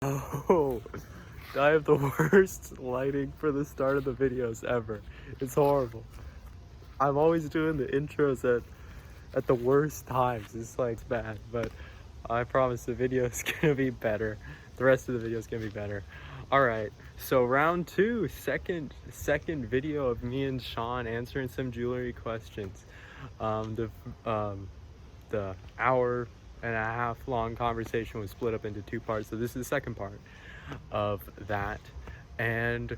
Oh, I have the worst lighting for the start of the videos ever. It's horrible. I'm always doing the intros at the worst times. It's bad, but I promise the video is gonna be better. The rest of the video is gonna be better. All right, so round two, second video of me and Sean answering some jewelry questions. The hour and a half long conversation was split up into two parts, so this is the second part of that, and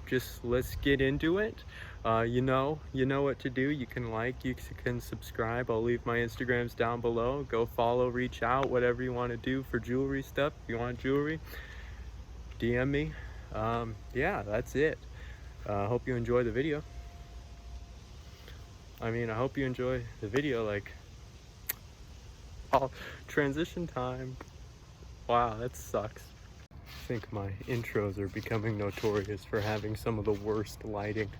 just let's get into it. You know what to do. You can you can subscribe. I'll leave my Instagrams down below. Go follow, reach out, whatever you want to do for jewelry stuff. If you want jewelry, DM me. Yeah, that's it. Hope you enjoy the video. I hope you enjoy the video. Transition time. Wow, that sucks. I think my intros are becoming notorious for having some of the worst lighting.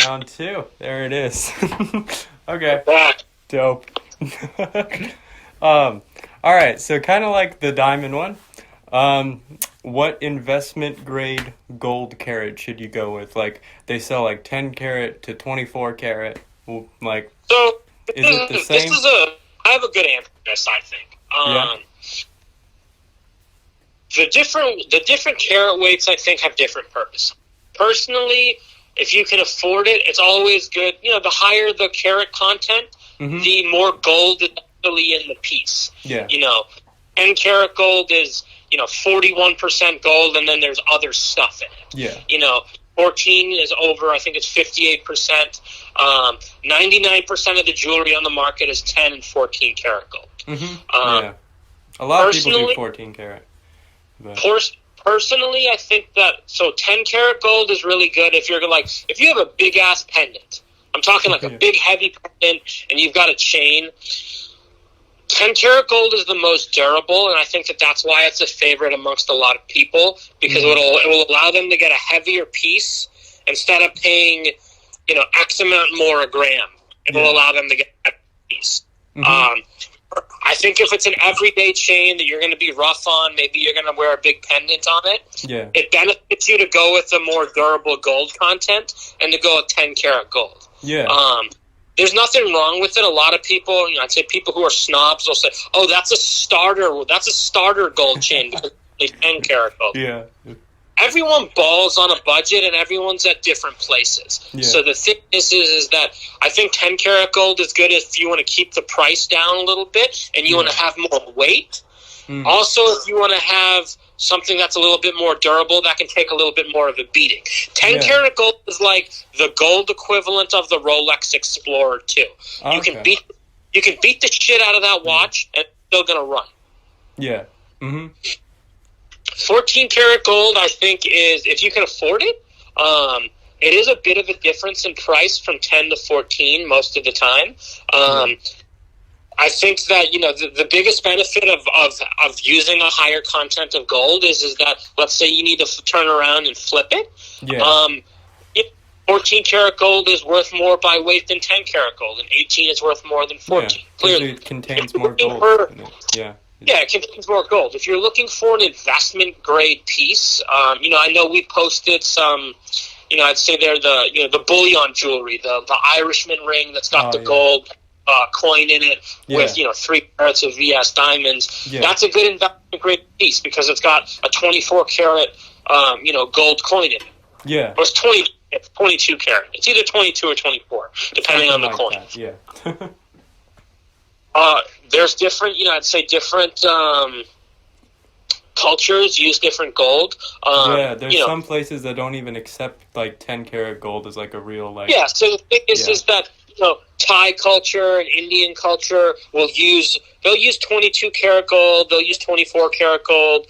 Round two. There it is. Okay. Dope. All right. So kind of like the diamond one. What investment grade gold carat should you go with? They sell 10 carat to 24 carat. So is it the same? I have a good answer to this, I think. Yeah. The different carat weights, I think, have different purpose. Personally, if you can afford it, it's always good. The higher the carat content, the more gold is actually in the piece. Yeah. 10 karat gold is, 41% gold, and then there's other stuff in it. Yeah. 14 is over, I think it's 58%. 99% of the jewelry on the market is 10 and 14 karat gold. Yeah. A lot of people do 14 karat. But... Personally, I think that 10 karat gold is really good if if you have a big ass pendant. I'm talking a big heavy pendant and you've got a chain. 10 karat gold is the most durable, and I think that's why it's a favorite amongst a lot of people, because it will allow them to get a heavier piece instead of paying, X amount more a gram. It will allow them to get a piece. I think if it's an everyday chain that you're going to be rough on, maybe you're going to wear a big pendant on it, it benefits you to go with the more durable gold content and to go with 10 karat gold. Yeah. There's nothing wrong with it. A lot of people, I'd say people who are snobs will say, "Oh, that's a starter gold chain because it's 10 karat gold." Yeah. Everyone balls on a budget, and everyone's at different places. Yeah. So the thing is that I think 10 karat gold is good if you want to keep the price down a little bit and you want to have more weight. Also, if you want to have something that's a little bit more durable, that can take a little bit more of a beating. 10 karat gold is like the gold equivalent of the Rolex Explorer 2. Okay. You can beat the shit out of that watch and it's still going to run. Yeah. 14 karat gold, I think, is, if you can afford it, it is a bit of a difference in price from 10 to 14 most of the time. I think that, the biggest benefit of using a higher content of gold is that, let's say you need to turn around and flip it. Yeah. 14 karat gold is worth more by weight than 10 karat gold, and 18 is worth more than 14. Yeah, clearly. It contains more gold. Yeah, it contains more gold. If you're looking for an investment grade piece, I know we posted some, I'd say they're the bullion jewelry, the Irishman ring that's got the gold coin in it with 3 carats of VS diamonds. Yeah. That's a good investment grade piece because it's got a 24 karat gold coin in it. Yeah. Or it's 22 karat. It's either 22 or 24 depending on the coin. That. Yeah. There's different, I'd say different cultures use different gold. Yeah, there's some places that don't even accept like 10 karat gold as like a real like. Yeah, so the thing is that Thai culture and Indian culture they'll use 22 karat gold, they'll use 24 karat gold.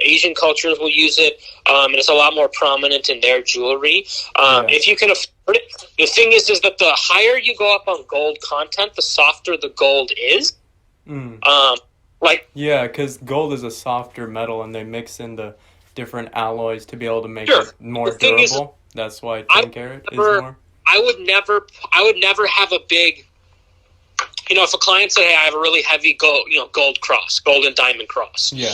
Asian cultures will use it, and it's a lot more prominent in their jewelry. If you can afford it, the thing is that the higher you go up on gold content, the softer the gold is. Because gold is a softer metal, and they mix in the different alloys to be able to make it more durable. That's why 10 karat is more. I would never have a big, if a client said, hey, I have a really heavy gold cross, gold and diamond cross. Yeah.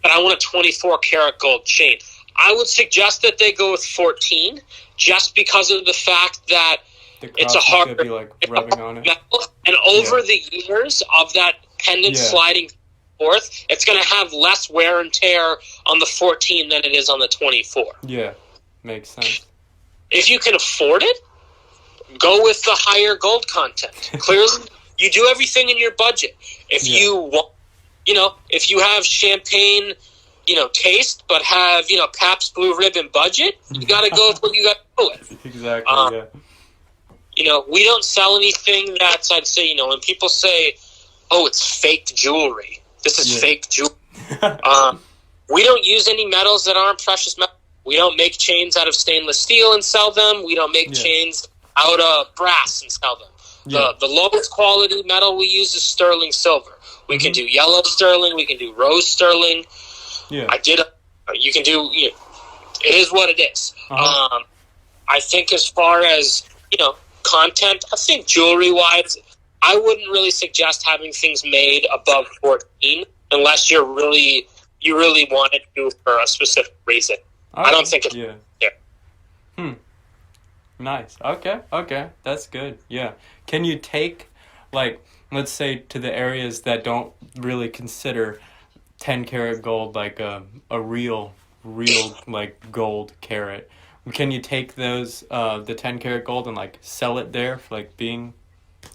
But I want a 24 karat gold chain. I would suggest that they go with 14 just because of the fact that it's a hard be like rubbing on it. Metal, and over the years of that pendant sliding forth, it's going to have less wear and tear on the 14 than it is on the 24. Yeah, makes sense. If you can afford it, go with the higher gold content. Clearly, you do everything in your budget. If you want, if you have champagne, taste, but have, Pabst Blue Ribbon budget, you got to go with what you got to go with. Exactly, we don't sell anything that's, I'd say, when people say, oh, it's fake jewelry. This is fake jewelry. We don't use any metals that aren't precious metals. We don't make chains out of stainless steel and sell them. We don't make chains out of brass and sell them. The lowest quality metal we use is sterling silver. We can do yellow sterling. We can do rose sterling. Yeah. You can do, it is what it is. I think as far as, content, I think jewelry-wise, I wouldn't really suggest having things made above 14 unless you really want it to for a specific reason. I don't think it's there. Nice. Okay. That's good. Yeah. Can you take, like, let's say to the areas that don't really consider 10 karat gold like a real like gold carat? Can you take those the 10 karat gold and like sell it there for like being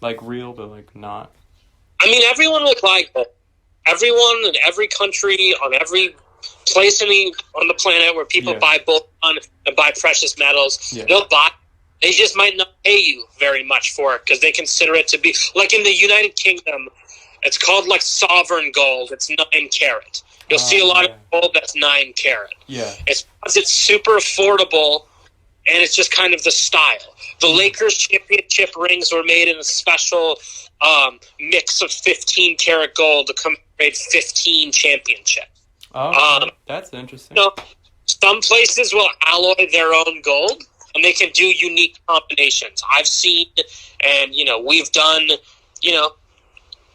like real but like not? I mean, everyone would like it. Everyone in every country, on every place on the planet where people buy bullion and buy precious metals, they'll buy. They just might not pay you very much for it because they consider it to be, like in the United Kingdom, it's called like sovereign gold. It's 9 karat. You'll see a lot of gold that's 9 karat. Yeah. It's because it's super affordable and it's just kind of the style. The Lakers championship rings were made in a special mix of 15 karat gold to commemorate 15 championships. That's interesting. Some places will alloy their own gold, and they can do unique combinations. I've seen, and we've done,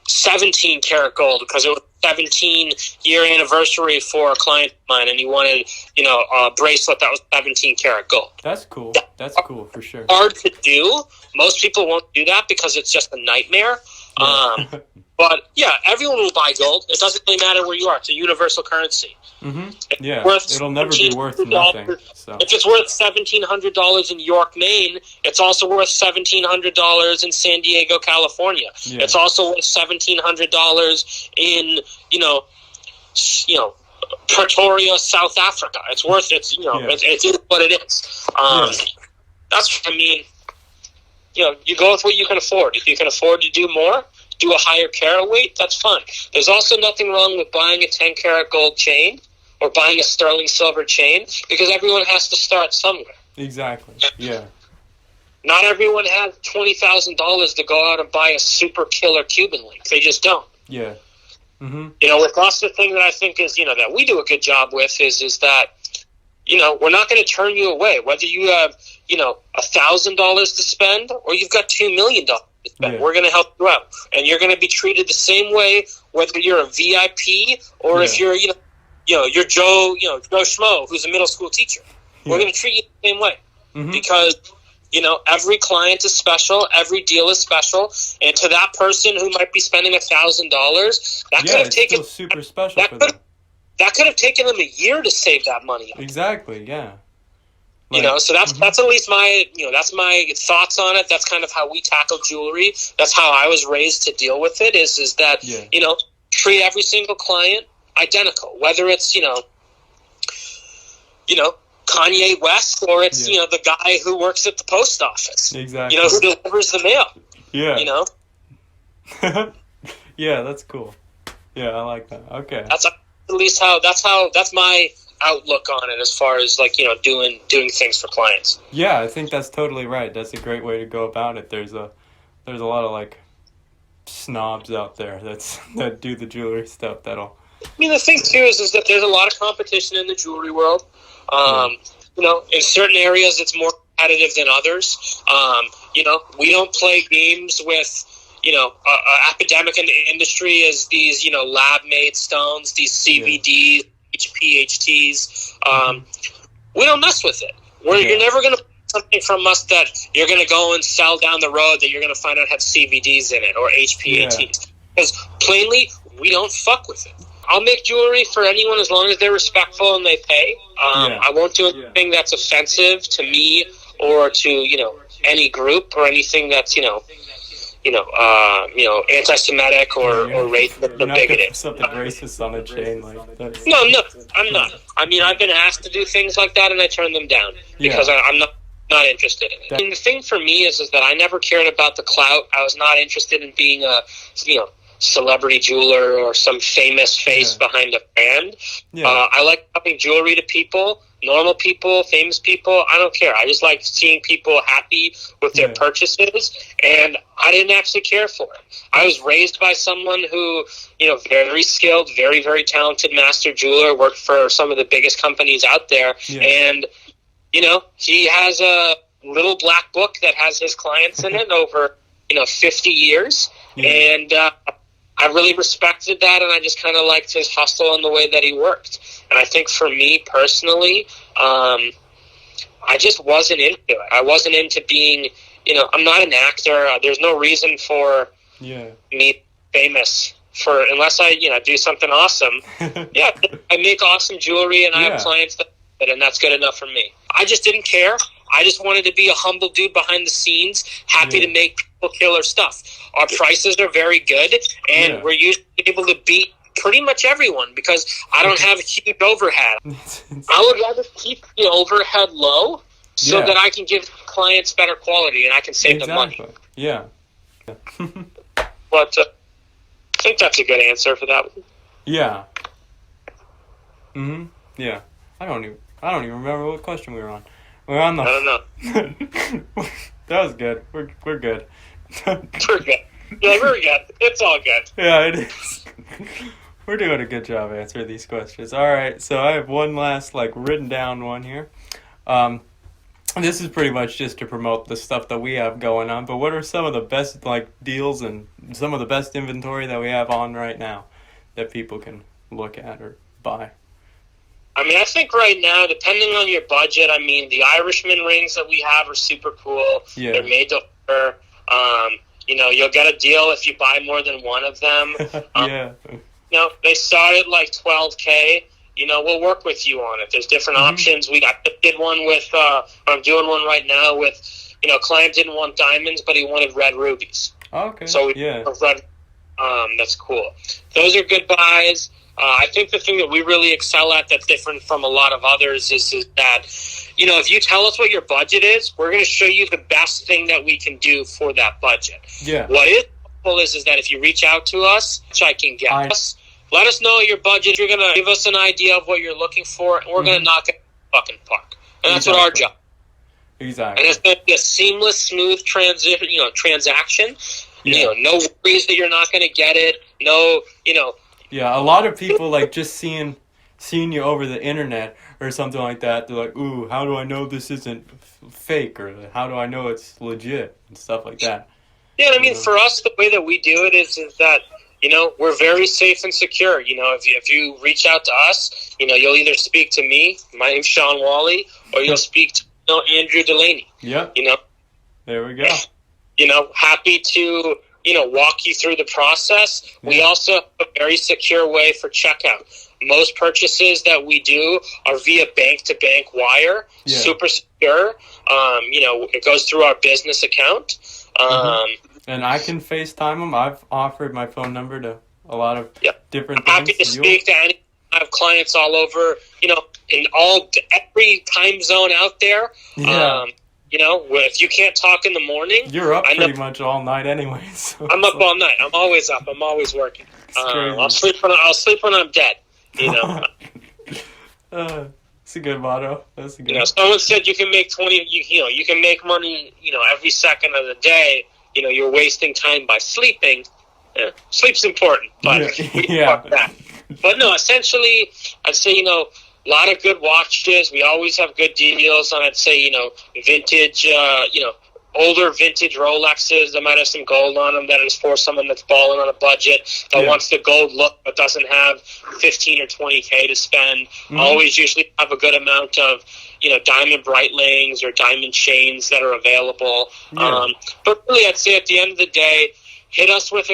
17 karat gold because it was 17-year anniversary for a client of mine, and he wanted, a bracelet that was 17 karat gold. That's cool. That's cool for sure. Hard to do. Most people won't do that because it's just a nightmare. But everyone will buy gold. It doesn't really matter where you are. It's a universal currency. Yeah, it'll never be worth nothing. So. If it's worth $1,700 in York, Maine, it's also worth $1,700 in San Diego, California. Yeah. It's also worth $1,700 in Pretoria, South Africa. It's worth it is what it is. That's what I mean. You go with what you can afford. If you can afford to do more, do a higher carat weight, that's fine. There's also nothing wrong with buying a 10 karat gold chain or buying a sterling silver chain because everyone has to start somewhere. Exactly, yeah. Not everyone has $20,000 to go out and buy a super killer Cuban link. They just don't. Yeah. With us, the thing that I think is, that we do a good job with is that, we're not going to turn you away. Whether you have, $1,000 to spend or you've got $2 million to spend, we're going to help you out. And you're going to be treated the same way whether you're a VIP or if you're, you're Joe Schmo, who's a middle school teacher. We're going to treat you the same way because, every client is special. Every deal is special. And to that person who might be spending $1,000, that could have taken super special for them. That could have taken them a year to save that money. Exactly, yeah. So that's at least my, that's my thoughts on it. That's kind of how we tackle jewelry. That's how I was raised to deal with it is that, treat every single client identical, whether it's, Kanye West, or it's, the guy who works at the post office. Exactly. Who delivers the mail. Yeah. Yeah, that's cool. Yeah, I like that. Okay. That's my outlook on it as far as doing things for clients. Yeah, I think that's totally right. That's a great way to go about it. There's a lot of snobs out there that do the jewelry stuff that'll. I mean, the thing too is that there's a lot of competition in the jewelry world. In certain areas it's more competitive than others. We don't play games with, epidemic in the industry is these, lab-made stones, these CVDs, HPHTs. We don't mess with it. You're never going to buy something from us that you're going to go and sell down the road that you're going to find out have CVDs in it or HPHTs. Because plainly, we don't fuck with it. I'll make jewelry for anyone as long as they're respectful and they pay. I won't do anything that's offensive to me or to, any group or anything that's, anti-Semitic or racist or bigoted. Something racist on a chain like that. No, I'm not. I mean, I've been asked to do things like that and I turn them down because I'm not interested in it. And the thing for me is that I never cared about the clout. I was not interested in being a, celebrity jeweler or some famous face behind a brand. I like selling jewelry to people, normal people, famous people. I don't care. I just like seeing people happy with their purchases, and I didn't actually care for it. I was raised by someone who, very skilled, very, very talented master jeweler, worked for some of the biggest companies out there, and, he has a little black book that has his clients in it over, 50 years, and I really respected that, and I just kind of liked his hustle and the way that he worked. And I think for me personally, I just wasn't into it. I wasn't into being, I'm not an actor. There's no reason for me famous unless I, do something awesome. I make awesome jewelry, and I have clients and that's good enough for me. I just didn't care. I just wanted to be a humble dude behind the scenes, happy to make people killer stuff. Our prices are very good, and we're usually able to beat pretty much everyone because I don't have a huge overhead. I would rather keep the overhead low so that I can give clients better quality and I can save them money. Yeah. But I think that's a good answer for that one. Yeah. Yeah. I don't even remember what question we were on. We're on the. I don't know. That was good. We're good. We're good. Yeah, we're good. It's all good. Yeah, it is. We're doing a good job answering these questions. All right, so I have one last written down one here. This is pretty much just to promote the stuff that we have going on. But what are some of the best deals and some of the best inventory that we have on right now that people can look at or buy? I mean, I think right now, depending on your budget, the Irishman rings that we have are super cool. Yeah. They're made to order. You'll get a deal if you buy more than one of them. They start at $12K. We'll work with you on it. There's different options. I did one with, I'm doing one right now with, client didn't want diamonds, but he wanted red rubies. Okay. So red. That's cool. Those are good buys. I think the thing that we really excel at that's different from a lot of others is that, if you tell us what your budget is, we're going to show you the best thing that we can do for that budget. Yeah. What is helpful is that if you reach out to us, which I can get us, let us know your budget. You're going to give us an idea of what you're looking for, and we're going to knock it in the fucking park. And that's what our job. Exactly. And it's going to be a seamless, smooth transaction. No worries that you're not going to get it. No, Yeah, a lot of people just seeing you over the internet or something like that. They're like, "Ooh, how do I know this isn't fake?" Or "How do I know it's legit?" and stuff like that. Yeah, for us, the way that we do it is that we're very safe and secure. If you reach out to us, you'll either speak to me, my name's Sean Walley, or you'll speak to Andrew Dulaney. Yeah. There we go. Happy to walk you through the process. Yeah. We also have a very secure way for checkout. Most purchases that we do are via bank-to-bank wire, super secure. It goes through our business account. And I can FaceTime them. I've offered my phone number to a lot of different I'm things. happy to speak to anyone I have clients all over, in every time zone out there. Yeah. If you can't talk in the morning, You're up pretty much all night anyway. So I'm up all night. I'm always up. I'm always working. I'll sleep when I'm dead. It's a good motto. That's a good. Someone said you can make 20. You can make money. Every second of the day. You're wasting time by sleeping. Yeah, sleep's important, but we can talk that. But no, essentially, I'd say a lot of good watches. We always have good deals on. I'd say vintage. Older vintage Rolexes that might have some gold on them that is for someone that's balling on a budget that wants the gold look but doesn't have 15 or 20K to spend. Always usually have a good amount of diamond Breitlings or diamond chains that are available. But really, I'd say at the end of the day, hit us with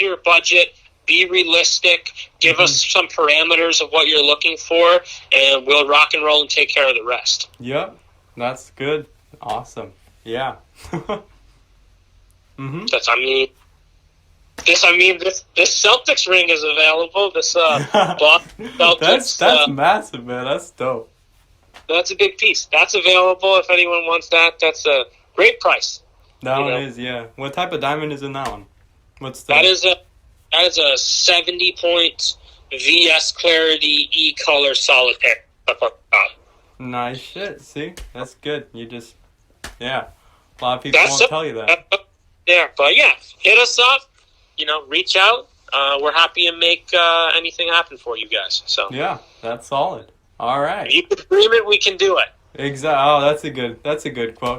your budget. Be realistic. Give us some parameters of what you're looking for, and we'll rock and roll and take care of the rest. Yep, that's good. Awesome. Yeah. This Celtics ring is available. This Celtics. That's massive, man. That's dope. That's a big piece. That's available if anyone wants that. That's a great price. That one is, yeah. What type of diamond is in that one? What's that? That is a 70-point VS Clarity E-color solitaire. Nice shit. See, that's good. A lot of people won't tell you that. But yeah, hit us up. Reach out. We're happy to make anything happen for you guys. So yeah, that's solid. All right. If you can dream it, we can do it. Exactly. Oh, that's a good quote.